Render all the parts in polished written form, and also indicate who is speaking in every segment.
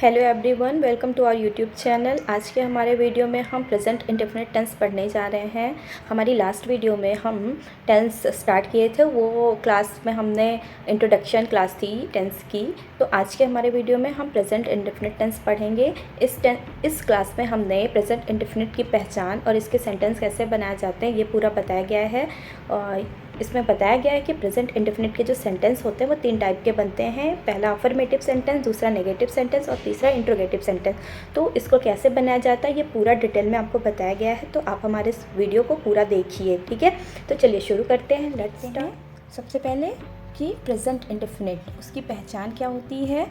Speaker 1: Hello everyone, welcome to our YouTube channel. आज के हमारे वीडियो में हम प्रेजेंट इंडेफिनिट टेंस पढ़ने जा रहे हैं। हमारी लास्ट वीडियो में हम टेंस स्टार्ट किए थे, वो क्लास में हमने इंट्रोडक्शन क्लास थी टेंस की। तो आज के हमारे वीडियो में हम प्रेजेंट इंडेफिनिट टेंस पढ़ेंगे। इस क्लास में हमने प्रेजेंट इंडेफिनिट की पहचान और इसके सेंटेंस कैसे बनाए जाते हैं ये पूरा बताया गया है। इसमें बताया गया है कि प्रेजेंट इंडेफिनिट के जो सेंटेंस होते हैं वो 3 टाइप के बनते हैं। पहला अफर्मेटिव सेंटेंस, दूसरा नेगेटिव सेंटेंस और तीसरा इंट्रोगेटिव सेंटेंस। तो इसको कैसे बनाया जाता है ये पूरा डिटेल में आपको बताया गया है, तो आप हमारे इस वीडियो को पूरा देखिए, ठीक है। तो चलिए शुरू करते हैं। Let's start. सबसे पहले कि प्रेजेंट इंडेफिनिट उसकी पहचान क्या होती है।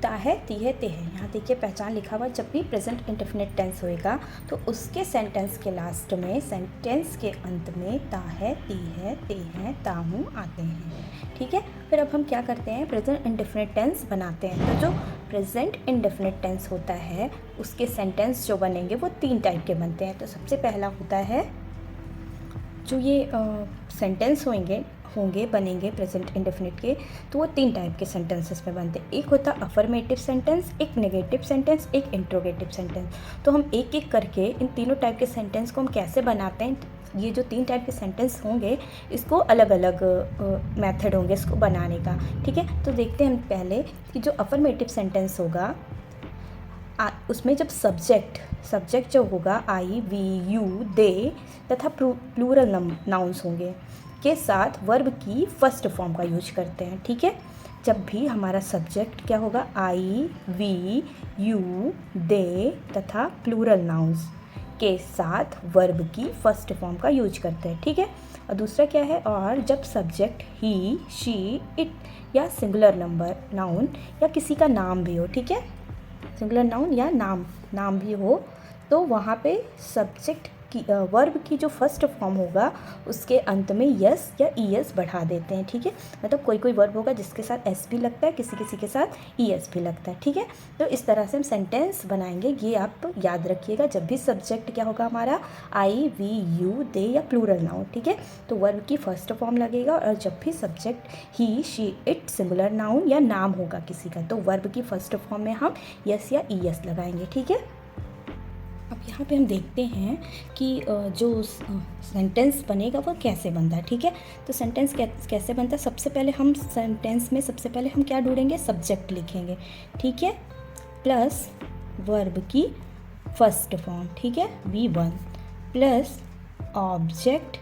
Speaker 1: ता है, ती है, ते है। यहाँ देखिए पहचान लिखा हुआ। जब भी प्रेजेंट इंडेफिनिट टेंस होएगा तो उसके सेंटेंस के लास्ट में, सेंटेंस के अंत में ता है, ती है, ते है, ताहू आते हैं, ठीक है। फिर अब हम क्या करते हैं, प्रेजेंट इंडेफिनिट टेंस बनाते हैं। तो जो प्रेजेंट इंडेफिनिट टेंस होता है उसके सेंटेंस जो बनेंगे वो 3 टाइप के बनते हैं। तो सबसे पहला होता है, जो ये सेंटेंस बनेंगे प्रेजेंट इंडेफिनिट के, तो वो 3 टाइप के सेंटेंसेस में बनते हैं। एक होता है अफर्मेटिव सेंटेंस, एक नेगेटिव सेंटेंस, एक इंट्रोगेटिव सेंटेंस। तो हम एक एक करके इन तीनों टाइप के सेंटेंस को हम कैसे बनाते हैं, ये जो 3 टाइप के सेंटेंस होंगे इसको अलग अलग मेथड होंगे इसको बनाने का, ठीक है। तो देखते हैं हम पहले कि जो अफर्मेटिव सेंटेंस होगा उसमें जब सब्जेक्ट जो होगा आई, वी, यू, दे तथा प्लूरल नाउन्स होंगे के साथ वर्ब की फर्स्ट फॉर्म का यूज करते हैं, ठीक है। जब भी हमारा सब्जेक्ट क्या होगा, आई, वी, यू, दे तथा प्लूरल नाउन्स के साथ वर्ब की फर्स्ट फॉर्म का यूज करते हैं, ठीक है। और दूसरा क्या है, और जब सब्जेक्ट ही, शी, इट या सिंगुलर नाउन या किसी का नाम भी हो, ठीक है, सिंगुलर नाउन या नाम भी हो, तो वहाँ पे सब्जेक्ट की वर्ब की जो फर्स्ट फॉर्म होगा उसके अंत में यस या ई एस बढ़ा देते हैं, ठीक है। मतलब कोई वर्ब होगा जिसके साथ एस भी लगता है, किसी के साथ ई एस भी लगता है, ठीक है। तो इस तरह से हम सेंटेंस बनाएंगे, ये आप याद रखिएगा। जब भी सब्जेक्ट क्या होगा हमारा आई, वी, यू, दे या प्लूरल नाउन, ठीक है, तो वर्ब की फर्स्ट फॉर्म लगेगा। और जब भी subject he, she, it singular noun या नाम होगा किसी का, तो वर्ब की फर्स्ट फॉर्म में हम यस या ई एस लगाएंगे, ठीक है। अब यहाँ पे हम देखते हैं कि जो सेंटेंस बनेगा वो कैसे बनता है, ठीक है। तो सेंटेंस कैसे बनता है, सबसे पहले हम सेंटेंस में हम क्या ढूंढेंगे, सब्जेक्ट लिखेंगे, ठीक है, प्लस वर्ब की फर्स्ट फॉर्म, ठीक है, V1 plus object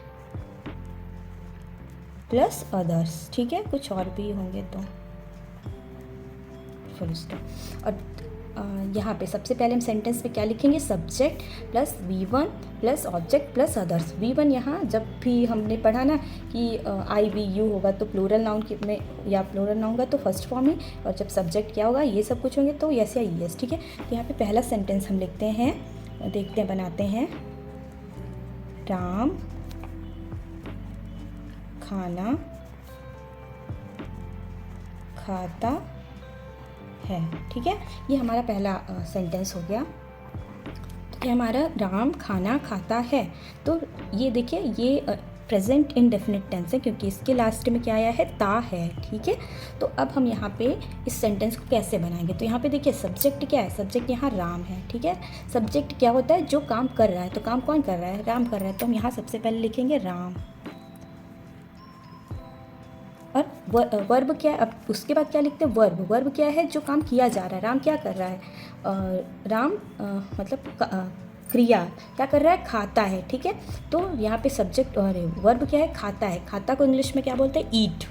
Speaker 1: plus others, ठीक है, कुछ और भी होंगे तो फुल स्टॉप। और यहाँ पे सबसे पहले हम सेंटेंस में क्या लिखेंगे, subject plus V1 plus object plus others. V1 यहाँ जब भी हमने पढ़ा ना कि आई, वी, यू होगा तो प्लूरल नाउन में, या प्लूरल नाउन होगा तो फर्स्ट फॉर्म है, और जब सब्जेक्ट क्या होगा ये सब कुछ होंगे तो यस या ई एस, ठीक है। तो यहाँ पे पहला सेंटेंस हम लिखते हैं, देखते हैं, बनाते हैं। राम खाना खाता है, ठीक है। ये हमारा पहला सेंटेंस हो गया। तो ये हमारा राम खाना खाता है। तो ये देखिए, ये प्रेजेंट इंडेफिनिट टेंस है क्योंकि इसके लास्ट में क्या आया है, ता है, ठीक है। तो अब हम यहाँ पे इस सेंटेंस को कैसे बनाएंगे, तो यहाँ पे देखिए सब्जेक्ट क्या है, सब्जेक्ट यहाँ राम है, ठीक है। सब्जेक्ट क्या होता है, जो काम कर रहा है, तो काम कौन कर रहा है, राम कर रहा है, तो हम यहाँ सबसे पहले लिखेंगे राम। और वर्ब क्या है, अब उसके बाद क्या लिखते हैं, वर्ब क्या है, जो काम किया जा रहा है, राम क्या कर रहा है, राम मतलब क्रिया क्या कर रहा है, खाता है, ठीक है। तो यहाँ पे सब्जेक्ट और वर्ब क्या है, खाता है। खाता को इंग्लिश में क्या बोलते हैं, ईट,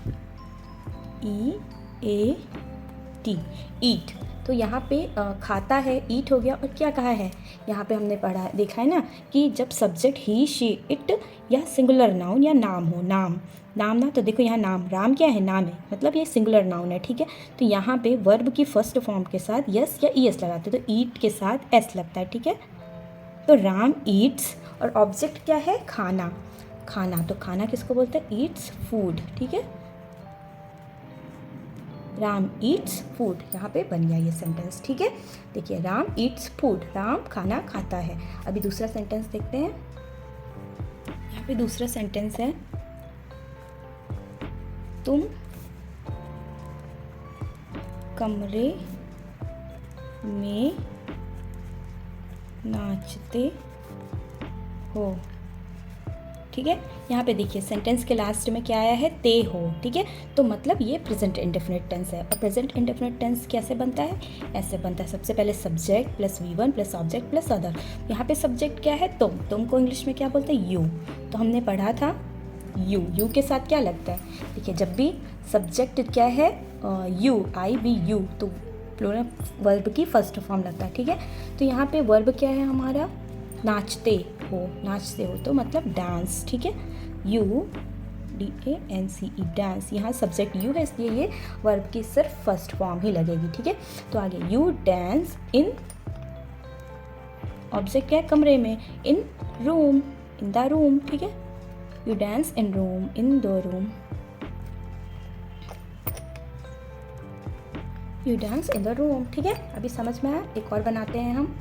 Speaker 1: EAT, ईट। तो यहाँ पे खाता है, ईट हो गया। और क्या कहा है, यहाँ पे हमने पढ़ा देखा है ना कि जब सब्जेक्ट ही, शी, इट या सिंगुलर नाउन या नाम हो, नाम ना, तो देखो यहाँ नाम, राम क्या है, नाम है, मतलब ये सिंगुलर नाउन है, ठीक है। तो यहाँ पे वर्ब की फर्स्ट फॉर्म के साथ यस या ई एस लगाते, तो ईट के साथ एस लगता है, ठीक है। तो राम ईट्स, और ऑब्जेक्ट क्या है, खाना, तो खाना किसको बोलते हैं, ईट्स फूड, ठीक है। राम ईट्स फूड, यहाँ पे बन गया ये सेंटेंस, ठीक है। देखिए राम ईट्स फूड, राम खाना खाता है। अभी दूसरा सेंटेंस देखते हैं। यहाँ पे दूसरा सेंटेंस है, तुम कमरे में नाचते हो। ठीक है, यहाँ पे देखिए सेंटेंस के लास्ट में क्या आया है, ते हो। ठीक है, तो मतलब ये प्रेजेंट इंडेफिनिट टेंस है। और प्रेजेंट इंडेफिनिट टेंस कैसे बनता है, ऐसे बनता है। सबसे पहले subject plus V1 plus object plus other. यहाँ पे सब्जेक्ट क्या है, तुम को इंग्लिश में क्या बोलते हैं, यू। तो हमने पढ़ा था यू के साथ क्या लगता है। देखिए जब भी सब्जेक्ट क्या है यू, IVU, तो प्लूरल वर्ब की फर्स्ट फॉर्म लगता है। ठीक है, तो यहाँ पे वर्ब क्या है हमारा, नाचते हो तो मतलब डांस। ठीक है, UDANCE डांस। यहाँ सब्जेक्ट यू है इसलिए ये वर्ब की सिर्फ फर्स्ट फॉर्म ही लगेगी। ठीक है, तो आगे यू डांस इन, ऑब्जेक्ट क्या है, कमरे में, in room, in the room. ठीक है, you dance in room, in the room, you dance in the room. ठीक है, अभी समझ में आया। एक और बनाते हैं हम।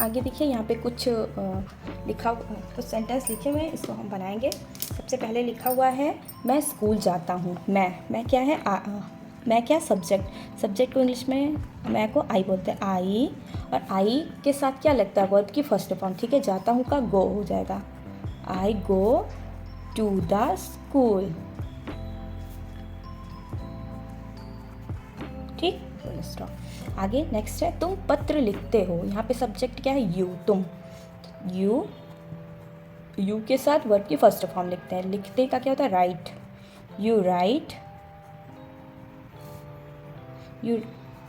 Speaker 1: आगे देखिए यहाँ पे कुछ कुछ सेंटेंस लिखे हुए हैं, इसको हम बनाएंगे। सबसे पहले लिखा हुआ है मैं स्कूल जाता हूँ। मैं क्या है, मैं क्या, सब्जेक्ट को इंग्लिश में मैं को आई बोलते हैं, आई। और आई के साथ क्या लगता है, वर्ब की फर्स्ट फॉर्म। ठीक है, जाता हूँ का गो हो जाएगा, आई गो टू द स्कूल। ठीक, स्टॉप। आगे नेक्स्ट है तुम पत्र लिखते हो। यहाँ पे सब्जेक्ट क्या है, यू, तुम। यू के साथ वर्ब की फर्स्ट फॉर्म लिखते हैं। लिखते का क्या होता है, right, you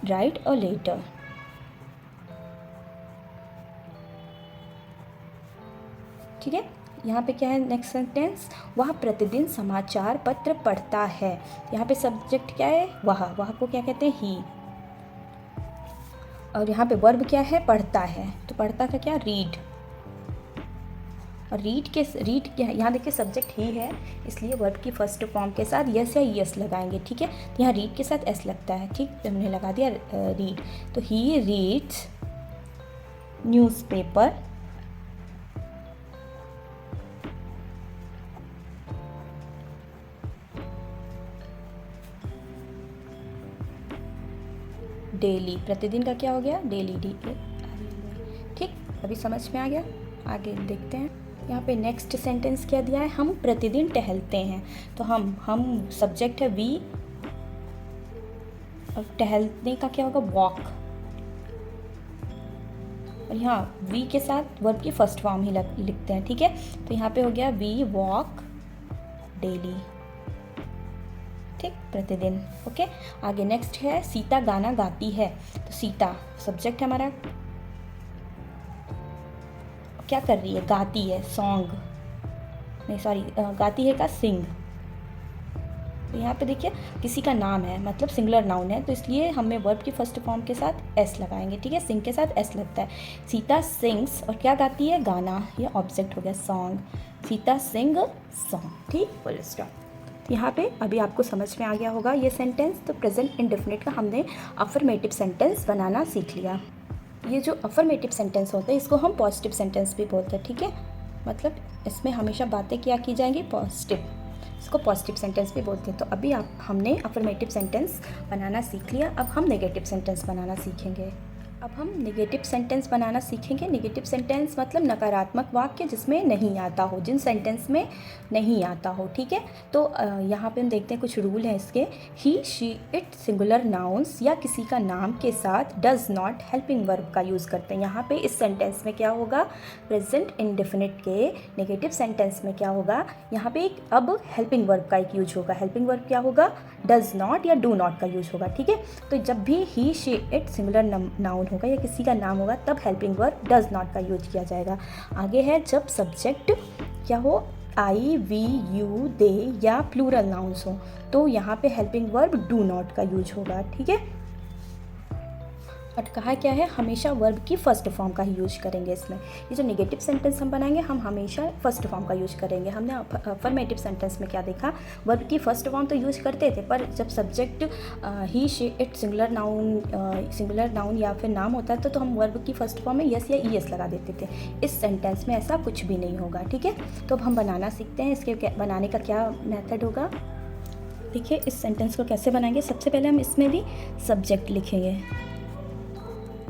Speaker 1: write a letter. ठीक है, यहाँ पे क्या है नेक्स्ट सेंटेंस, वह प्रतिदिन समाचार पत्र पढ़ता है। यहाँ पे सब्जेक्ट क्या है, वह को क्या कहते हैं, ही। और यहाँ पे वर्ब क्या है, पढ़ता है, तो पढ़ता का क्या, रीड। और रीड क्या है, यहाँ देखिए सब्जेक्ट ही है इसलिए वर्ब की फर्स्ट फॉर्म के साथ यस या यस लगाएंगे। ठीक है, तो यहाँ रीड के साथ एस लगता है। ठीक, तो हमने लगा दिया रीड। तो ही रीड्स न्यूज़पेपर डेली। प्रतिदिन का क्या हो गया, डेली, DA। ठीक, अभी समझ में आ गया। आगे देखते हैं। यहाँ पे नेक्स्ट सेंटेंस क्या दिया है, हम प्रतिदिन टहलते हैं। तो हम सब्जेक्ट है वी, और टहलने का क्या होगा, वॉक। और यहाँ वी के साथ वर्ब की फर्स्ट फॉर्म ही लिखते हैं। ठीक है, तो यहाँ पे हो गया वी वॉक डेली। ठीक, प्रतिदिन। ओके, आगे नेक्स्ट है सीता गाना गाती है। तो सीता सब्जेक्ट है हमारा, क्या कर रही है, गाती है, सॉन्ग, नहीं सॉरी, गाती है का सिंग। तो यहाँ पे देखिए किसी का नाम है मतलब सिंगुलर नाउन है, तो इसलिए हमें वर्ब की फर्स्ट फॉर्म के साथ एस लगाएंगे। ठीक है, सिंग के साथ एस लगता है। सीता सिंग्स, और क्या गाती है, गाना, ये ऑब्जेक्ट हो गया, सॉन्ग। Sita sing song. ठीक, फुल स्टॉप। यहाँ पे अभी आपको समझ में आ गया होगा ये सेंटेंस। तो प्रेजेंट इंडेफिनिट का हमने अफर्मेटिव सेंटेंस बनाना सीख लिया। ये जो अफर्मेटिव सेंटेंस होते हैं इसको हम पॉजिटिव सेंटेंस भी बोलते हैं। ठीक है, मतलब इसमें हमेशा बातें क्या की जाएंगी, पॉजिटिव, इसको पॉजिटिव सेंटेंस भी बोलते हैं। तो अभी हमने अफर्मेटिव सेंटेंस बनाना सीख लिया। अब हम नेगेटिव सेंटेंस बनाना सीखेंगे। अब हम नेगेटिव सेंटेंस बनाना सीखेंगे। नेगेटिव सेंटेंस मतलब नकारात्मक वाक्य जिसमें नहीं आता हो, जिन सेंटेंस में नहीं आता हो। ठीक है, तो यहाँ पे हम देखते हैं कुछ रूल हैं इसके। ही, शी, इट सिंगुलर नाउन्स या किसी का नाम के साथ डज नॉट हेल्पिंग वर्ब का यूज़ करते हैं। यहाँ पे इस सेंटेंस में क्या होगा, प्रेजेंट इंडेफिनिट के नेगेटिव सेंटेंस में क्या होगा, यहाँ पे एक अब हेल्पिंग वर्ब का एक यूज होगा। हेल्पिंग वर्ब क्या होगा, डज नॉट या डू नॉट का यूज होगा। ठीक है, तो जब भी ही, शी, इट सिंगुलर नाउन होगा या किसी का नाम होगा तब हेल्पिंग वर्ब डज नॉट का यूज किया जाएगा। आगे है जब सब्जेक्ट क्या हो, आई, वी, यू, दे या प्लूरल नाउन्स हो तो यहाँ पे हेल्पिंग वर्ब डू नॉट का यूज होगा। ठीक है, और कहा क्या है, हमेशा वर्ब की फर्स्ट फॉर्म का ही यूज करेंगे इसमें। ये जो नेगेटिव सेंटेंस हम बनाएंगे हम हमेशा फर्स्ट फॉर्म का यूज करेंगे। हमने अफर्मेटिव सेंटेंस में क्या देखा, वर्ब की फर्स्ट फॉर्म तो यूज करते थे, पर जब subject he, she, it singular noun या फिर नाम होता है तो हम वर्ब की फर्स्ट फॉर्म में यस या ईएस लगा देते थे। इस सेंटेंस में ऐसा कुछ भी नहीं होगा। ठीक है, तो अब हम बनाना सीखते हैं। इसके बनाने का क्या मेथड होगा, देखिए इस सेंटेंस को कैसे बनाएंगे। सबसे पहले हम इसमें भी सब्जेक्ट लिखेंगे।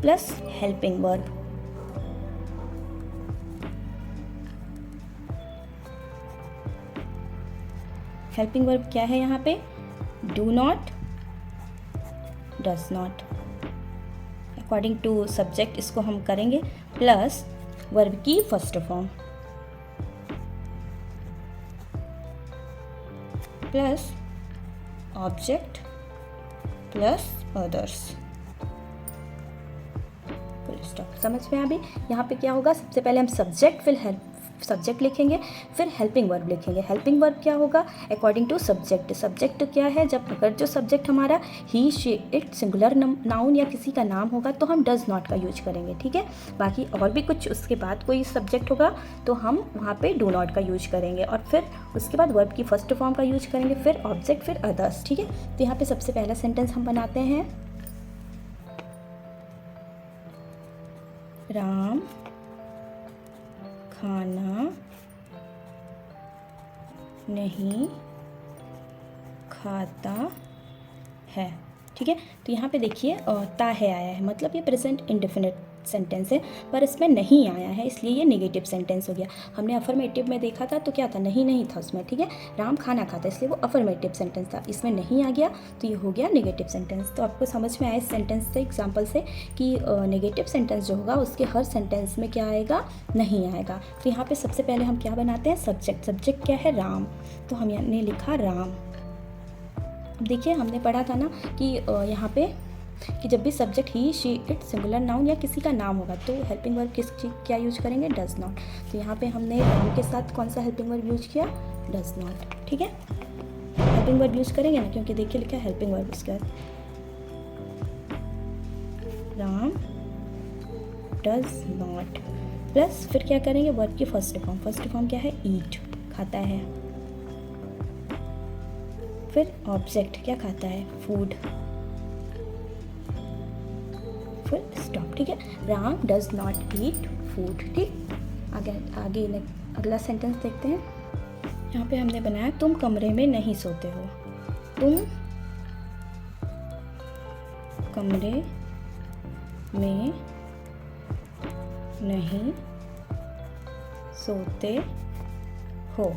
Speaker 1: Plus helping verb. Helping verb क्या है यहाँ पे? Do not, does not. According to subject इसको हम करेंगे प्लस वर्ब की first form plus object plus others. Full stop. समझ में आ गई? यहाँ पे क्या होगा, सबसे पहले हम सब्जेक्ट फिर सब्जेक्ट लिखेंगे, फिर हेल्पिंग वर्ब लिखेंगे। हेल्पिंग वर्ब क्या होगा? According to subject. सब्जेक्ट क्या है? जब अगर जो सब्जेक्ट हमारा ही, शी, इट सिंगुलर नाउन या किसी का नाम होगा तो हम डज नॉट का यूज करेंगे, ठीक है। बाकी और भी कुछ उसके बाद कोई सब्जेक्ट होगा तो हम वहाँ पे डू नॉट का यूज करेंगे, और फिर उसके बाद वर्ब की फर्स्ट फॉर्म का यूज करेंगे, फिर ऑब्जेक्ट, फिर अदर्स, ठीक है। तो यहाँ पे सबसे पहला सेंटेंस हम बनाते हैं, राम खाना नहीं खाता है, ठीक है। तो यहाँ पे देखिए ता है आया है, मतलब ये प्रेजेंट इंडेफिनिट सेंटेंस है, पर इसमें नहीं आया है इसलिए ये नेगेटिव सेंटेंस हो गया। हमने अफर्मेटिव में देखा था तो क्या था, नहीं था उसमें, ठीक है। राम खाना खाता इसलिए वो अफर्मेटिव सेंटेंस था, इसमें नहीं आ गया तो ये हो गया नेगेटिव सेंटेंस। तो आपको समझ में आया इस सेंटेंस से, एग्जाम्पल से, कि नेगेटिव सेंटेंस जो होगा उसके हर सेंटेंस में क्या आएगा, नहीं आएगा। तो यहाँ पर सबसे पहले हम क्या बनाते हैं, सब्जेक्ट। सब्जेक्ट क्या है, राम, तो हमने लिखा राम। अब देखिए हमने पढ़ा था ना कि यहाँ पे कि जब भी subject he, she, it singular noun या किसी का नाम होगा तो हेल्पिंग वर्ब क्या यूज करेंगे, डज नॉट। तो यहाँ पे हमने राम के साथ कौन सा हेल्पिंग वर्ब यूज किया, डज नॉट, ठीक है। हेल्पिंग वर्ब यूज करेंगे ना, क्योंकि देखिए लिखा है हेल्पिंग वर्ब, इसके बाद राम डज नॉट प्लस फिर क्या करेंगे, वर्ब की फर्स्ट फॉर्म। फर्स्ट फॉर्म क्या है, ईट, खाता है। फिर ऑब्जेक्ट क्या खाता है, फूड, फुल स्टॉप, ठीक है। Ram does not eat food, ठीक। आगे अगला सेंटेंस देखते हैं। यहाँ पे हमने बनाया, तुम कमरे में नहीं सोते हो। तुम कमरे में नहीं सोते हो।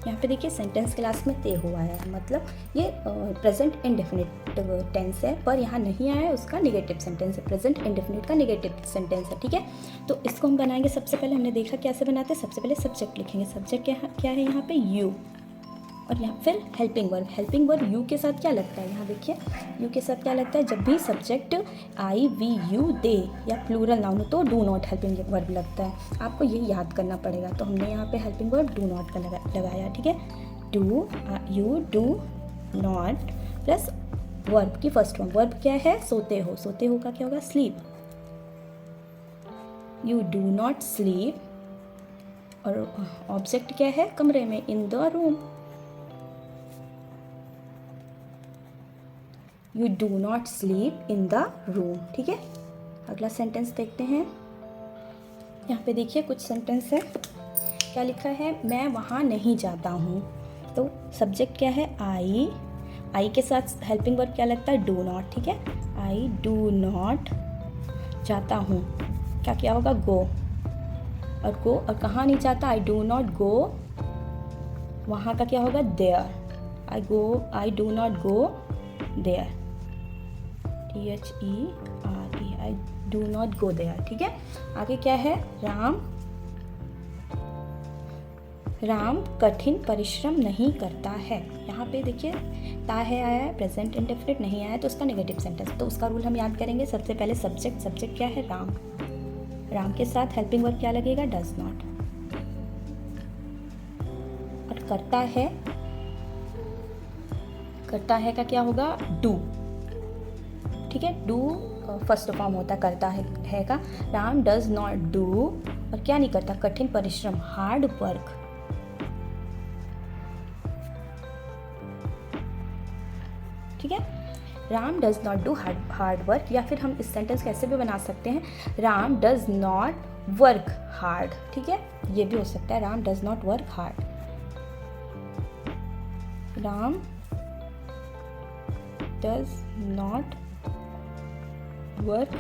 Speaker 1: यहाँ पे देखिए सेंटेंस क्लास में ते हो आया है, मतलब ये प्रेजेंट इंडेफिनिट टेंस है, पर यहाँ नहीं आया है, उसका नेगेटिव सेंटेंस है। प्रेजेंट इंडेफिनिट का नेगेटिव सेंटेंस है, ठीक है। तो इसको हम बनाएंगे, सबसे पहले हमने देखा कैसे बनाते हैं। सबसे पहले सब्जेक्ट लिखेंगे, सब्जेक्ट क्या है यहाँ पे, यू, और यहाँ फिर helping verb. Helping verb you के साथ क्या लगता है, यहाँ देखिए यू के साथ क्या लगता है, जब भी सब्जेक्ट आई, वी, यू, दे या प्लूरल नाउन हो तो डू नॉट हेल्पिंग वर्ब लगता है। आपको ये याद करना पड़ेगा। तो हमने यहाँ पे हेल्पिंग वर्ब डू नॉट का लगाया, ठीक है। Do, you do not plus verb की फर्स्ट फॉर्म। वर्ब क्या है, सोते हो। सोते हो का क्या होगा, sleep. You do not sleep, और ऑब्जेक्ट क्या है, कमरे में, in the room. You do not sleep in the room, ठीक है। अगला सेंटेंस देखते हैं। यहाँ पे देखिए कुछ सेंटेंस है, क्या लिखा है, मैं वहाँ नहीं जाता हूँ। तो सब्जेक्ट क्या है, आई, आई के साथ हेल्पिंग वर्ब क्या लगता है, डू नॉट, ठीक है। आई डू नॉट जाता हूँ, क्या होगा, गो, और गो, और कहाँ नहीं जाता, आई डू नॉट गो, वहाँ का क्या होगा, there. I do not go there, THERE, I do not go there, ठीक है। आगे क्या है, राम कठिन परिश्रम नहीं करता है। यहाँ पे देखिए ता है आया है, प्रेजेंट इंडेफिनिट नहीं आया है तो उसका नेगेटिव सेंटेंस। तो उसका रूल हम याद करेंगे। सबसे पहले सब्जेक्ट क्या है, राम के साथ हेल्पिंग वर्ब क्या लगेगा, डज नॉट, और करता है का क्या होगा, डू, ठीक है। डू फर्स्ट फॉर्म होता है करता है का। राम डज नॉट डू, और क्या नहीं करता, कठिन परिश्रम, हार्ड वर्क, ठीक है। Ram does not do hard work, या फिर हम इस सेंटेंस कैसे भी बना सकते हैं, Ram does not work hard, ठीक है। ये भी हो सकता है, Ram does not work hard. Ram does not work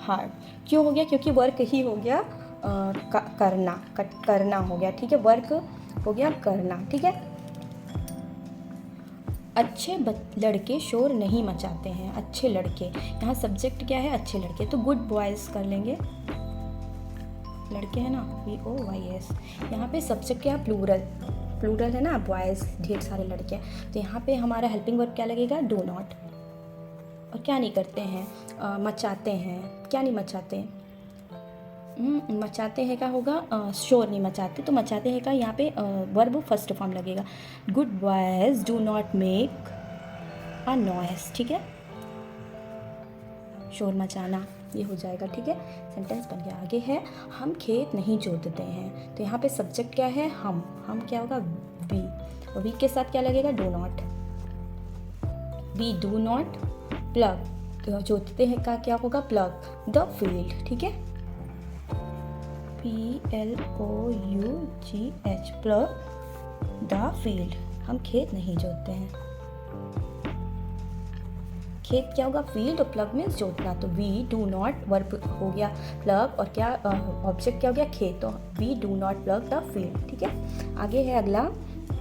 Speaker 1: hard. क्यों हो गया? क्योंकि वर्क ही हो गया करना हो गया, ठीक है, वर्क हो गया करना, ठीक है। अच्छे लड़के शोर नहीं मचाते हैं, अच्छे लड़के, यहाँ सब्जेक्ट क्या है? अच्छे लड़के, तो गुड बॉयज़ कर लेंगे, लड़के है ना, BOYS। यहाँ पे सब्जेक्ट क्या है? प्लूरल है ना, बॉयज़ ढेर सारे लड़के हैं, तो यहाँ पे हमारा हेल्पिंग वर्ब क्या लगेगा? Do not. और क्या नहीं करते हैं? मचाते हैं, क्या नहीं मचाते? मचाते हैं का होगा शोर नहीं मचाते, तो मचाते हैं का यहाँ पे वर्ब फर्स्ट फॉर्म लगेगा। Good boys do not make a noise, ठीक है, शोर मचाना ये हो जाएगा, ठीक है, सेंटेंस बन गया। आगे है हम खेत नहीं जोतते हैं, तो यहाँ पे सब्जेक्ट क्या है? हम क्या होगा? वी, और वी के साथ क्या लगेगा? Do not. We do not plough, तो जोतते हैं का क्या होगा? प्लग द फील्ड, ठीक है, PLOUGH, प्लग द फील्ड। हम खेत नहीं जोतते हैं, खेत क्या होगा? फील्ड, और प्लग मीन्स जोतना, तो वी डू नॉट वर्ब हो गया प्लग, और क्या ऑब्जेक्ट क्या हो गया? खेत, तो we do not plough the field, ठीक है। आगे है अगला,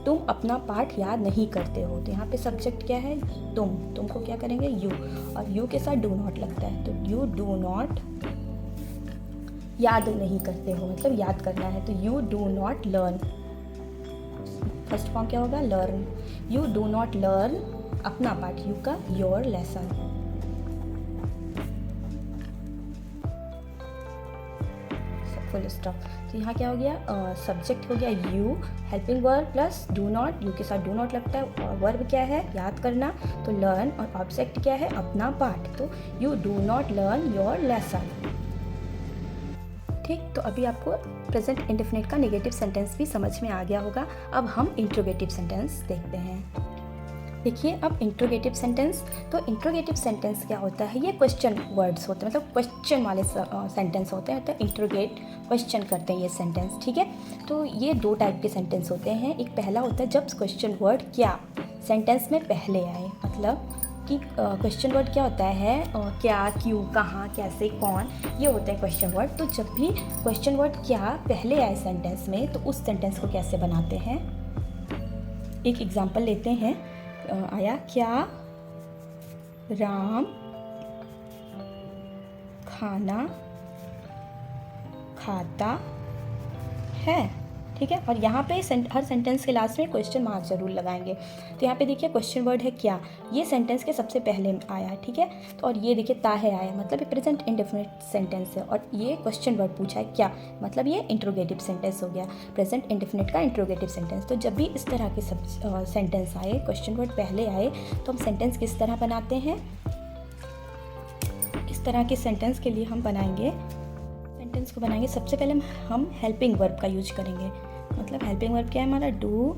Speaker 1: तुम अपना पाठ याद नहीं करते हो, तो यहाँ पे सब्जेक्ट क्या है? तुमको क्या करेंगे? यू, और यू के साथ डू नॉट लगता है, तो यू डू नॉट याद नहीं करते हो, मतलब याद करना है, तो you do not learn, first form क्या होगा? Learn. You do not learn अपना पाठ, यू का योर लेसन। Full stop. तो यहाँ क्या हो गया? सब्जेक्ट हो गया you, helping verb plus do not, you के साथ डू नॉट लगता है, और वर्ब क्या है? याद करना, तो लर्न, और ऑब्जेक्ट क्या है? अपना पाठ, तो you do not learn your lesson, ठीक। तो अभी आपको प्रेजेंट इंडेफिनिट का नेगेटिव सेंटेंस भी समझ में आ गया होगा। अब हम इंट्रोगेटिव सेंटेंस देखते हैं। देखिए अब इंट्रोगेटिव सेंटेंस, तो इंट्रोगेटिव सेंटेंस क्या होता है? ये क्वेश्चन वर्ड्स होते हैं, मतलब क्वेश्चन वाले सेंटेंस होते हैं, तो इंट्रोगेट, क्वेश्चन करते हैं ये सेंटेंस, ठीक है। तो ये दो टाइप के सेंटेंस होते हैं। एक पहला होता है जब क्वेश्चन वर्ड क्या सेंटेंस में पहले आए, मतलब कि क्वेश्चन वर्ड क्या होता है? क्या, क्यों, कहाँ, कैसे, कौन, ये होते हैं क्वेश्चन वर्ड। तो जब भी क्वेश्चन वर्ड क्या पहले आए सेंटेंस में, तो उस सेंटेंस को कैसे बनाते हैं? एक एग्जांपल लेते हैं। आया, क्या राम खाना खाता है, ठीक है। और यहाँ पे हर सेंटेंस के लास्ट में क्वेश्चन मार्क जरूर लगाएंगे। तो यहाँ पे देखिए क्वेश्चन वर्ड है क्या, ये सेंटेंस के सबसे पहले आया है, ठीक है। तो और ये देखिए ताहे आया, मतलब ये प्रेजेंट इंडेफिनिट सेंटेंस है, और ये क्वेश्चन वर्ड पूछा है क्या, मतलब ये इंट्रोगेटिव सेंटेंस हो गया, प्रेजेंट इंडेफिनिट का इंट्रोगेटिव सेंटेंस। तो जब भी इस तरह के सब सेंटेंस आए, क्वेश्चन वर्ड पहले आए, तो हम सेंटेंस किस तरह बनाते हैं? इस तरह के सेंटेंस के लिए हम बनाएंगे, सेंटेंस को बनाएंगे, सबसे पहले हम हेल्पिंग वर्ब का यूज करेंगे। मतलब हेल्पिंग वर्ब क्या है हमारा? डू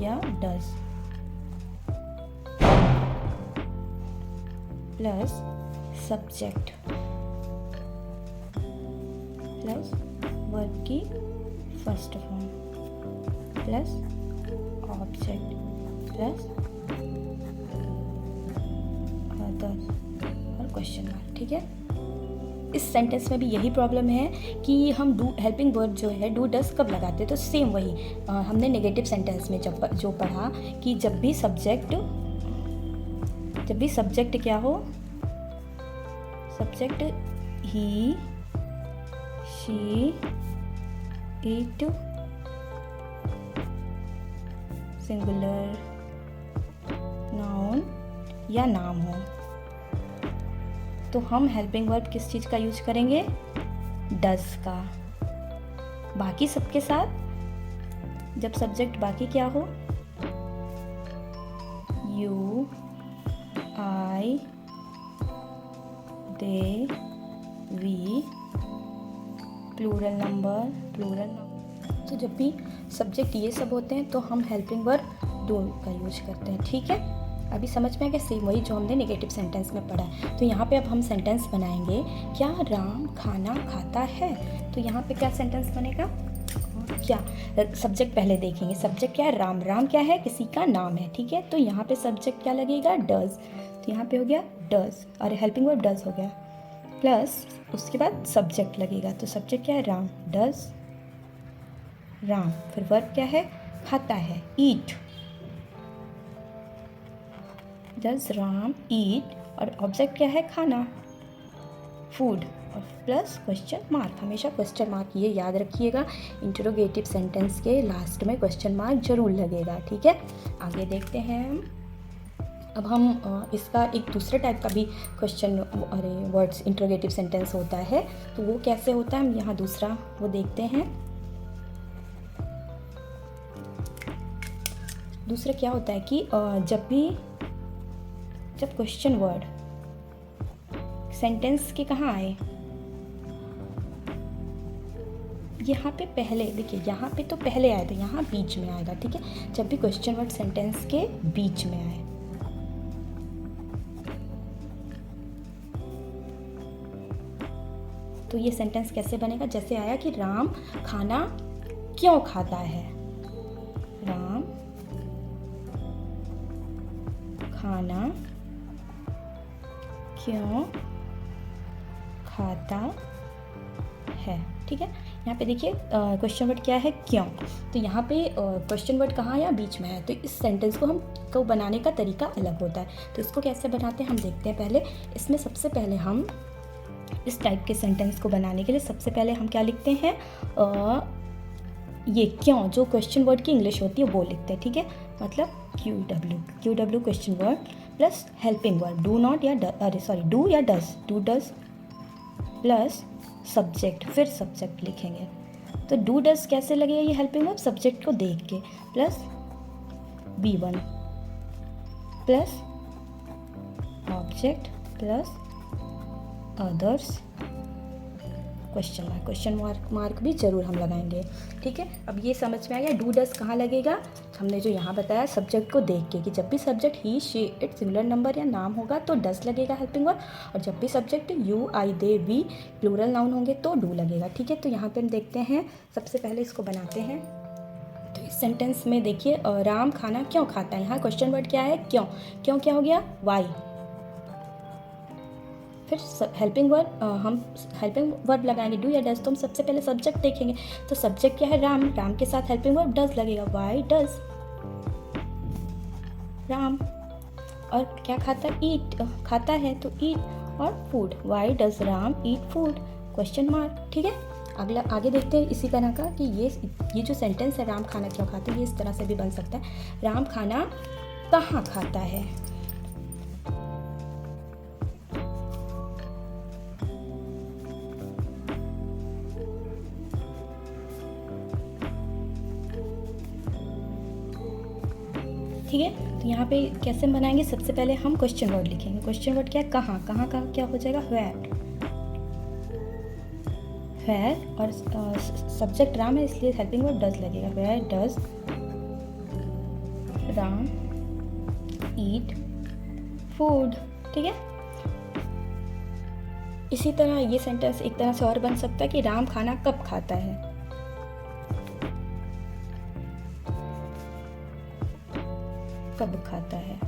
Speaker 1: या does plus subject plus verb की first form plus object plus other और क्वेश्चन मार्क, ठीक है। इस सेंटेंस में भी यही प्रॉब्लम है कि हम डू हेल्पिंग वर्ब जो है डू डज कब लगाते हैं, तो सेम वही हमने नेगेटिव सेंटेंस में जो पढ़ा कि जब भी सब्जेक्ट क्या हो, subject he, she, it, singular, noun या नाम हो, तो हम हेल्पिंग वर्ब किस चीज़ का यूज करेंगे? डज का। बाकी सबके साथ जब सब्जेक्ट बाकी क्या हो, you, I, they, we, plural number, तो जब भी सब्जेक्ट ये सब होते हैं तो हम हेल्पिंग वर्ब डू का यूज करते हैं, ठीक है। अभी समझ में आ गया? सेम वही जो हमने नेगेटिव सेंटेंस में पढ़ा है। तो यहाँ पे अब हम सेंटेंस बनाएंगे, क्या राम खाना खाता है, तो यहाँ पे क्या सेंटेंस बनेगा? क्या सब्जेक्ट पहले देखेंगे, सब्जेक्ट क्या है? राम, राम क्या है? किसी का नाम है, ठीक है। तो यहाँ पे सब्जेक्ट क्या लगेगा? डज, तो यहाँ पे हो गया डज, और हेल्पिंग वर्ब डज हो गया। प्लस उसके बाद सब्जेक्ट लगेगा, तो सब्जेक्ट क्या है, राम, डज राम। फिर वर्ब क्या है, खाता है, ईट, डज राम ईट। और ऑब्जेक्ट क्या है, खाना, फूड। और प्लस क्वेश्चन मार्क, हमेशा क्वेश्चन मार्क ये याद रखिएगा, इंटरोगेटिव सेंटेंस के लास्ट में क्वेश्चन मार्क जरूर लगेगा। ठीक है, आगे देखते हैं हम। अब हम इसका एक दूसरे टाइप का भी क्वेश्चन अरे वर्ड्स इंटरोगेटिव सेंटेंस होता है, तो वो कैसे होता है हम यहाँ दूसरा वो देखते हैं। दूसरा क्या होता है कि जब क्वेश्चन वर्ड सेंटेंस के कहाँ आए, यहाँ पे पहले, देखिए यहाँ पे तो पहले आया था, यहाँ बीच में आएगा। ठीक है, जब भी क्वेश्चन वर्ड सेंटेंस के बीच में आए, तो ये सेंटेंस कैसे बनेगा, जैसे आया कि राम खाना क्यों खाता है, राम खाना क्यों खाता है। ठीक है, यहाँ पे देखिए क्वेश्चन वर्ड क्या है, क्यों। तो यहाँ पे क्वेश्चन वर्ड कहाँ आया, बीच में है। तो इस सेंटेंस को बनाने का तरीका अलग होता है। तो इसको कैसे बनाते हैं हम देखते हैं। पहले इसमें सबसे पहले हम इस टाइप के सेंटेंस को बनाने के लिए सबसे पहले हम क्या लिखते हैं, ये क्यों जो क्वेश्चन वर्ड की इंग्लिश होती है वो लिखते हैं। ठीक है, मतलब Q W question word plus helping word do not या डू या डज प्लस सब्जेक्ट, फिर सब्जेक्ट लिखेंगे। तो डू डज कैसे लगेगा, ये हेल्पिंग वर्ब सब्जेक्ट को देख के, plus B1 plus object plus others question mark भी जरूर हम लगाएंगे। ठीक है, अब ये समझ में आ गया डू डज कहाँ लगेगा। हमने जो यहाँ बताया सब्जेक्ट को देख के कि जब भी subject he she it singular number या नाम होगा तो डज लगेगा हेल्पिंग वर्ब, और जब भी subject you I they we plural noun होंगे तो डू लगेगा। ठीक है, तो यहाँ पे हम देखते हैं, सबसे पहले इसको बनाते हैं। तो इस सेंटेंस में देखिए राम खाना क्यों खाता है, यहाँ क्वेश्चन वर्ड क्या है, क्यों क्या हो गया, वाई। फिर हेल्पिंग वर्ब, हम हेल्पिंग वर्ब लगाएंगे डू या डज, तो हम सबसे पहले सब्जेक्ट देखेंगे। तो सब्जेक्ट क्या है, राम के साथ हेल्पिंग वर्ब डज लगेगा, वाई डज राम। और क्या खाता है, ईट खाता है तो ईट, और food, why does Ram eat food question mark. ठीक है, अगला आगे देखते हैं इसी तरह का कि ये जो सेंटेंस है राम खाना क्यों खाता है, ये इस तरह से भी बन सकता है, राम खाना कहाँ खाता है। ठीक है, तो यहाँ पे कैसे बनाएंगे, सबसे पहले हम क्वेश्चन वर्ड लिखेंगे। क्वेश्चन वर्ड क्या है, कहाँ का क्या हो जाएगा, वेयर और सब्जेक्ट राम है इसलिए हेल्पिंग वर्ड डज लगेगा, where does Ram eat food. ठीक है, इसी तरह ये सेंटेंस एक तरह से और बन सकता है कि राम खाना कब खाता है, कब खाता है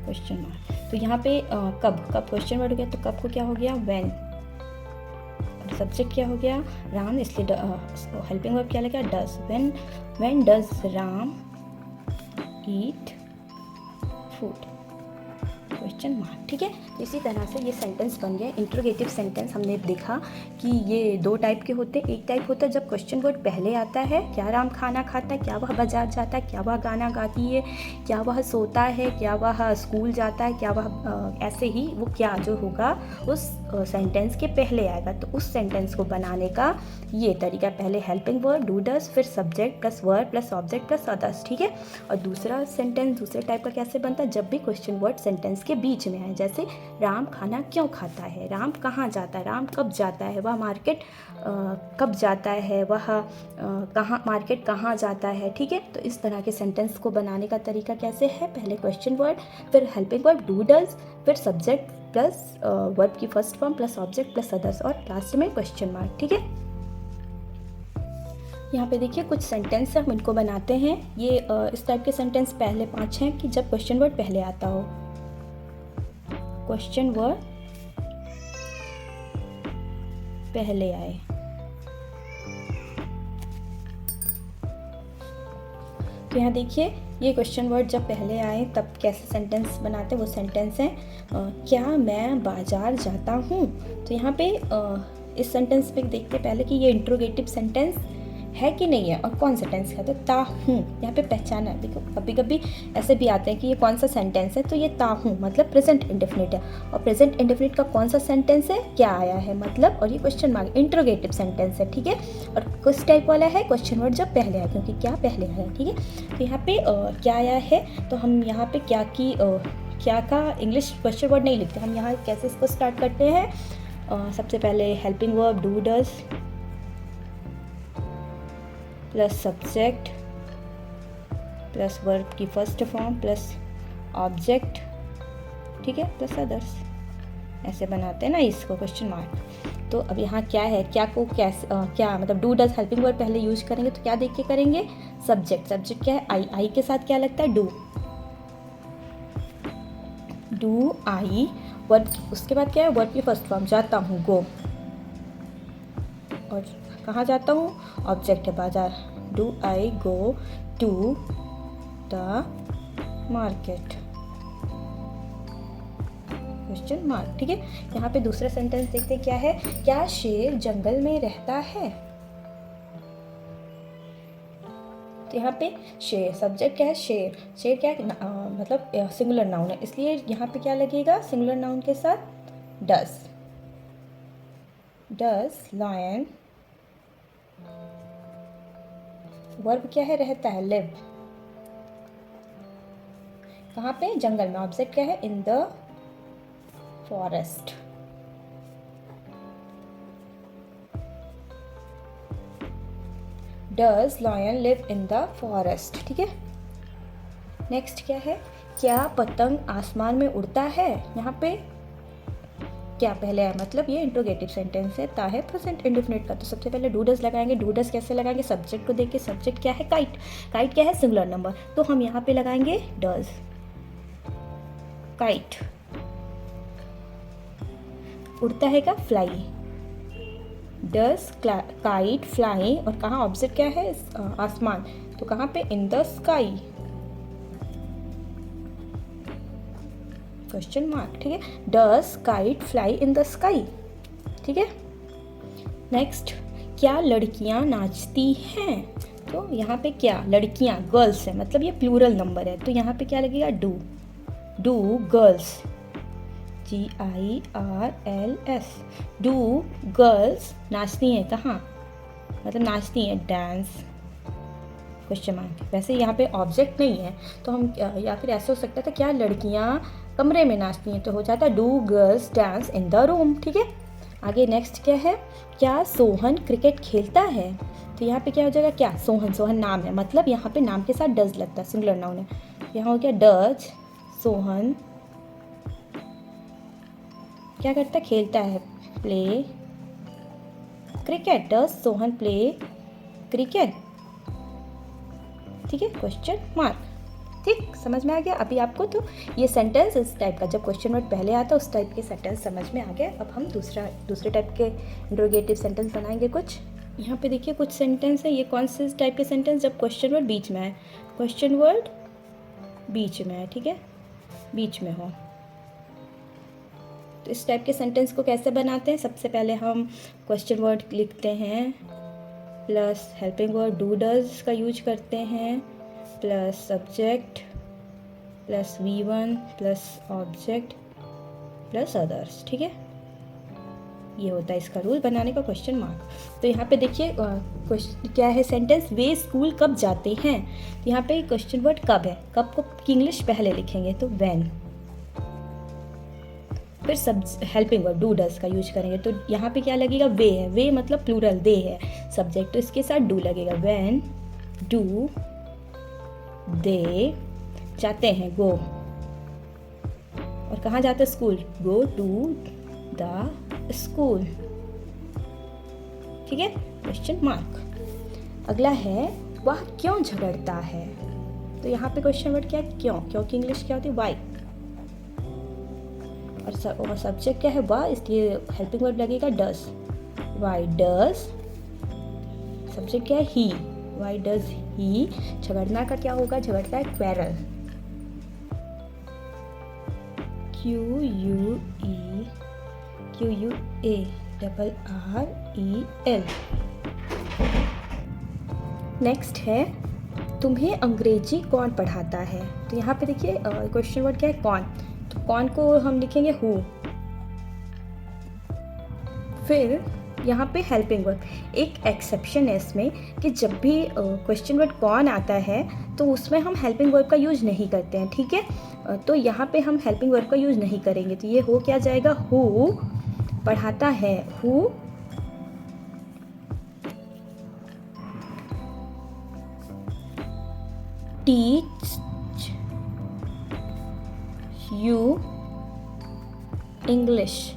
Speaker 1: क्वेश्चन मार्क। तो यहाँ पे कब क्वेश्चन वर्ड हो गया, तो कब को क्या हो गया, व्हेन। और सब्जेक्ट क्या हो गया, राम, इसलिए हेल्पिंग वर्ब क्या लगा, does. When does Ram eat food question mark. ठीक है, इसी तरह से ये सेंटेंस बन गया इंट्रोगेटिव सेंटेंस। हमने देखा कि ये दो टाइप के होते हैं। एक टाइप होता है जब क्वेश्चन वर्ड पहले आता है, क्या राम खाना खाता है, क्या वह बाजार जाता है, क्या वह गाना गाती है, क्या वह सोता है, क्या वह स्कूल जाता है, क्या वह ऐसे ही वो क्या जो होगा उस सेंटेंस के पहले आएगा। तो उस सेंटेंस को बनाने का ये तरीका, पहले हेल्पिंग वर्ड डू डज, फिर subject plus verb plus object plus others. ठीक है, और दूसरा सेंटेंस दूसरे टाइप का कैसे बनता है, जब भी क्वेश्चन वर्ड सेंटेंस के बीच में आए, जैसे राम खाना क्यों खाता है, राम कहाँ जाता है, राम कब जाता है, वह मार्केट कब जाता है, वह कहाँ मार्केट कहाँ जाता है। ठीक है, तो इस तरह के सेंटेंस को बनाने का तरीका कैसे है, पहले क्वेश्चन वर्ड, फिर हेल्पिंग वर्ड डू डज, फिर सब्जेक्ट प्लस वर्ब की first form plus object plus others, और लास्ट में क्वेश्चन मार्क। ठीक है, यहाँ पे देखिए कुछ सेंटेंस हम इनको बनाते हैं। ये इस टाइप के सेंटेंस पहले 5 हैं कि जब क्वेश्चन वर्ड पहले आता हो। क्वेश्चन वर्ड पहले आए। तो यहाँ देखिए, ये क्वेश्चन वर्ड जब पहले आए तब कैसे सेंटेंस बनाते हैं, वो सेंटेंस है क्या मैं बाजार जाता हूँ। तो यहाँ पे इस सेंटेंस पे देखते पहले कि ये इंट्रोगेटिव सेंटेंस है कि नहीं है और कौन सा टेंस है। तो ता हूँ यहाँ पे पहचाना है। कभी कभी ऐसे भी आते हैं कि ये कौन सा सेंटेंस है, तो ये ता हूँ मतलब प्रेजेंट इंडेफिनिट है, और प्रेजेंट इंडेफिनिट का कौन सा सेंटेंस है, क्या आया है मतलब, और ये क्वेश्चन मार्क इंट्रोगेटिव सेंटेंस है, ठीक है। और किस टाइप वाला है, क्वेश्चन वर्ड जब पहले आया, क्योंकि क्या पहले आया, ठीक है। तो यहाँ पे क्या आया है, तो हम यहाँ पे क्या की क्या का इंग्लिश क्वेश्चन वर्ड नहीं लिखते, हम यहाँ कैसे इसको स्टार्ट करते हैं। सबसे पहले helping verb do does plus subject plus verb की फर्स्ट फॉर्म प्लस ऑब्जेक्ट, ठीक है, प्लस अदर्स, ऐसे बनाते हैं ना इसको क्वेश्चन मार्क। तो अब यहाँ क्या है, क्या को कैसे क्या मतलब डू डज हेल्पिंग वर्ब पहले यूज करेंगे तो क्या देख के करेंगे, सब्जेक्ट। सब्जेक्ट क्या है, आई के साथ क्या लगता है, डू आई। वर्ब उसके बाद क्या है, वर्ब की फर्स्ट फॉर्म जाता हूँ, गो, और कहाँ जाता हूँ, ऑब्जेक्ट है बाजार, do I go to the market, question mark, ठीक है। यहाँ पे दूसरा सेंटेंस देखते हैं क्या है, क्या शेर जंगल में रहता है। तो यहाँ पे शेर, सब्जेक्ट क्या है, शेर, शेर क्या है मतलब सिंगुलर नाउन है, इसलिए यहाँ पे क्या लगेगा, सिंगुलर नाउन के साथ डज लायन। वर्ब क्या है, रहता है, लिव, कहाँ पे, जंगल में, ऑब्जेक्ट क्या है, in the forest. Does lion live in the forest, ठीक है। नेक्स्ट क्या है, क्या पतंग आसमान में उड़ता है। यहाँ पे क्या पहले है, मतलब ये इंट्रोगेटिव सेंटेंस है, ता है प्रेजेंट इंडेफिनिट का, तो सबसे पहले डू डज लगाएंगे। डू डज कैसे लगाएंगे, सब्जेक्ट को देख के, सब्जेक्ट क्या है, काइट, काइट क्या है, सिंगुलर नंबर, तो हम यहाँ पे लगाएंगे डज, काइट। उड़ता है का, फ्लाई, डज काइट फ्लाई, और कहाँ ऑब्जेक्ट क्या है, आसमान, तो कहाँ पे, in the sky, question mark, ठीक है। Does kite fly in the sky, ठीक है। नेक्स्ट, क्या लड़कियां नाचती हैं। तो यहाँ पे क्या, लड़कियां, गर्ल्स है, मतलब ये प्लूरल नंबर है, तो यहाँ पे क्या लगेगा, do girls, GIRLS, do girls नाचती हैं, कहाँ मतलब नाचती हैं, डांस, क्वेश्चन मार्क। वैसे यहाँ पे ऑब्जेक्ट नहीं है, तो हम या फिर ऐसा हो सकता था, क्या लड़कियाँ कमरे में नाचती हैं, तो हो जाता है do girls dance in the room, ठीक है। आगे नेक्स्ट क्या है, क्या सोहन क्रिकेट खेलता है। तो यहाँ पे क्या हो जाएगा, क्या, सोहन, सोहन नाम है, मतलब यहाँ पे नाम के साथ डज लगता है, सिंगुलर नाउन है, यहाँ हो गया डज, सोहन क्या करता है, खेलता है, play cricket, does Sohan play cricket, ठीक है, क्वेश्चन मार्क, ठीक, समझ में आ गया अभी आपको। तो ये सेंटेंस इस टाइप का, जब क्वेश्चन वर्ड पहले आता है उस टाइप के सेंटेंस समझ में आ गया। अब हम दूसरे टाइप के इंट्रोगेटिव सेंटेंस बनाएंगे कुछ। यहाँ पे देखिए कुछ सेंटेंस है, ये कौन से टाइप के सेंटेंस, जब क्वेश्चन वर्ड बीच में है, क्वेश्चन वर्ड बीच में है, ठीक है, बीच में हो, तो इस टाइप के सेंटेंस को कैसे बनाते हैं, सबसे पहले हम क्वेश्चन वर्ड लिखते हैं, plus helping word do does का यूज करते हैं, plus subject plus V1 plus object plus others, ठीक है। ये होता है इसका रूल बनाने का, क्वेश्चन मार्क। तो यहाँ पे देखिए क्या है सेंटेंस, वे स्कूल कब जाते हैं। तो यहाँ पे क्वेश्चन वर्ड कब है, कब को की इंग्लिश पहले लिखेंगे, तो व्हेन। फिर सब हेल्पिंग वर्ड डू डज का यूज करेंगे, तो यहाँ पे क्या लगेगा, वे है, वे मतलब प्लूरल, दे है, सब्जेक्ट तो इसके साथ डू लगेगा, व्हेन डू दे जाते हैं, गो, और कहाँ जाते हैं, school, go to the school, ठीक है, क्वेश्चन मार्क। अगला है, वह क्यों झगड़ता है। तो यहाँ पे क्वेश्चन वर्ड क्या है, क्यों, क्योंकि इंग्लिश क्या होती है, वाई, और सब्जेक्ट क्या है? वाह, इसलिए हेल्पिंग वर्ब लगेगा डस। वाई डज, सब्जेक्ट क्या है? ही। Why does he. झगड़ना का क्या होगा? झगड़ता है क्वेरल। QUERREL। नेक्स्ट है तुम्हें अंग्रेजी कौन पढ़ाता है? तो यहाँ पे देखिए क्वेश्चन वर्ड क्या है? कौन। तो कौन को हम लिखेंगे हु। फिर यहाँ पे हेल्पिंग वर्ब। एक एक्सेप्शन है इसमें कि जब भी क्वेश्चन वर्ड कौन आता है तो उसमें हम हेल्पिंग वर्ब का यूज़ नहीं करते हैं, ठीक है। तो यहाँ पे हम हेल्पिंग वर्ब का यूज़ नहीं करेंगे, तो ये हो क्या जाएगा? हु पढ़ाता है। Who teach you English.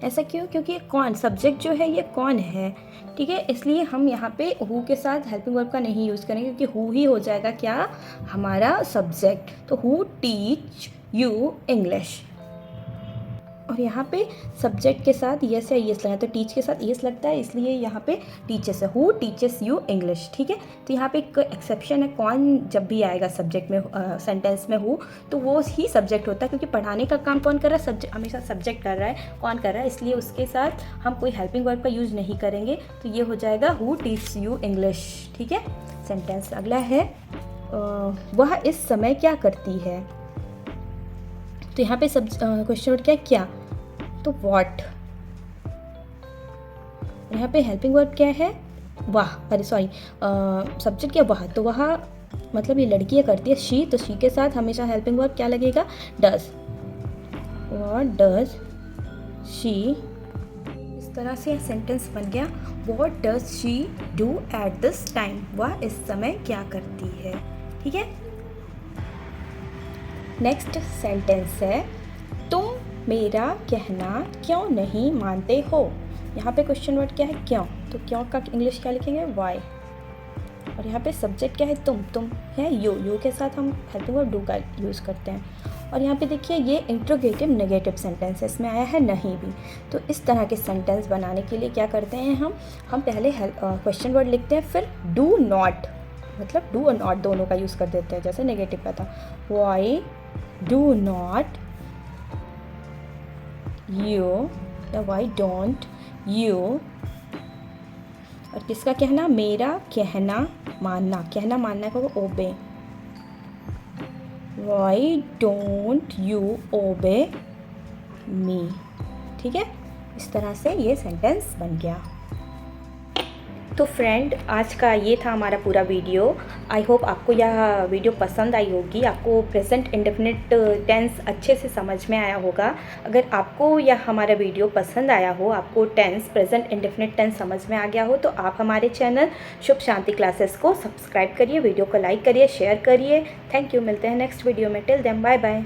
Speaker 1: ऐसा क्यों? क्योंकि कौन सब्जेक्ट जो है ये कौन है, ठीक है, इसलिए हम यहाँ पे हु के साथ हेल्पिंग वर्ब का नहीं यूज़ करेंगे, क्योंकि हु ही हो जाएगा क्या? हमारा सब्जेक्ट। तो हु टीच यू इंग्लिश। और यहाँ पे सब्जेक्ट के साथ यस या यस लगना, तो टीच के साथ यस लगता है, इसलिए यहाँ पे टीचर्स है। हु टीचेस यू इंग्लिश, ठीक है। तो यहाँ पे एक एक्सेप्शन है, कौन जब भी आएगा सब्जेक्ट में सेंटेंस में हु, तो वो ही सब्जेक्ट होता है, क्योंकि पढ़ाने का काम कौन कर रहा है? सब्जेक्ट, हमेशा सब्जेक्ट कर रहा है, कौन कर रहा है, इसलिए उसके साथ हम कोई हेल्पिंग वर्ब का यूज़ नहीं करेंगे। तो ये हो जाएगा हु टीच यू इंग्लिश, ठीक है। सेंटेंस अगला है वह इस समय क्या करती है? तो यहाँ पे क्वेश्चन वर्ड क्या है? क्या। तो व्हाट। यहाँ पे हेल्पिंग वर्ब क्या है? वाह, अरे सॉरी, सब्जेक्ट क्या? वह। तो वह मतलब ये लड़कियाँ करती है, शी, तो शी के साथ हमेशा हेल्पिंग वर्ब क्या लगेगा? डज। What does she. इस तरह से सेंटेंस बन गया। What does she do at this time? वह इस समय क्या करती है, ठीक है। नेक्स्ट सेंटेंस है तुम मेरा कहना क्यों नहीं मानते हो? यहाँ पे क्वेश्चन वर्ड क्या है? क्यों। तो क्यों का इंग्लिश क्या लिखेंगे? वाई। और यहाँ पे सब्जेक्ट क्या है? तुम है यू के साथ हम हेल्पिंग वर्ब डू का यूज़ करते हैं। और यहाँ पे देखिए ये इंट्रोगेटिव नेगेटिव सेंटेंस है, इसमें आया है नहीं भी। तो इस तरह के सेंटेंस बनाने के लिए क्या करते हैं हम पहले क्वेश्चन वर्ड लिखते हैं, फिर डू नॉट, मतलब डू और नॉट दोनों का यूज़ कर देते हैं, जैसे नेगेटिव का था। वाई डू नॉट यू, या वाई डोंट यू। और किसका कहना? मेरा कहना मानना, कहना मानना को ओबे। वाई डोंट यू ओबे मी, ठीक है। इस तरह से ये सेंटेंस बन गया। तो फ्रेंड, आज का ये था हमारा पूरा वीडियो। आई होप आपको यह वीडियो पसंद आई होगी, आपको प्रेजेंट इंडेफिनिट टेंस अच्छे से समझ में आया होगा। अगर आपको यह हमारा वीडियो पसंद आया हो, आपको टेंस प्रेजेंट इंडेफिनिट टेंस समझ में आ गया हो, तो आप हमारे चैनल शुभ शांति क्लासेस को सब्सक्राइब करिए, वीडियो को लाइक करिए, शेयर करिए। Thank you. मिलते हैं नेक्स्ट वीडियो में। Till then bye bye.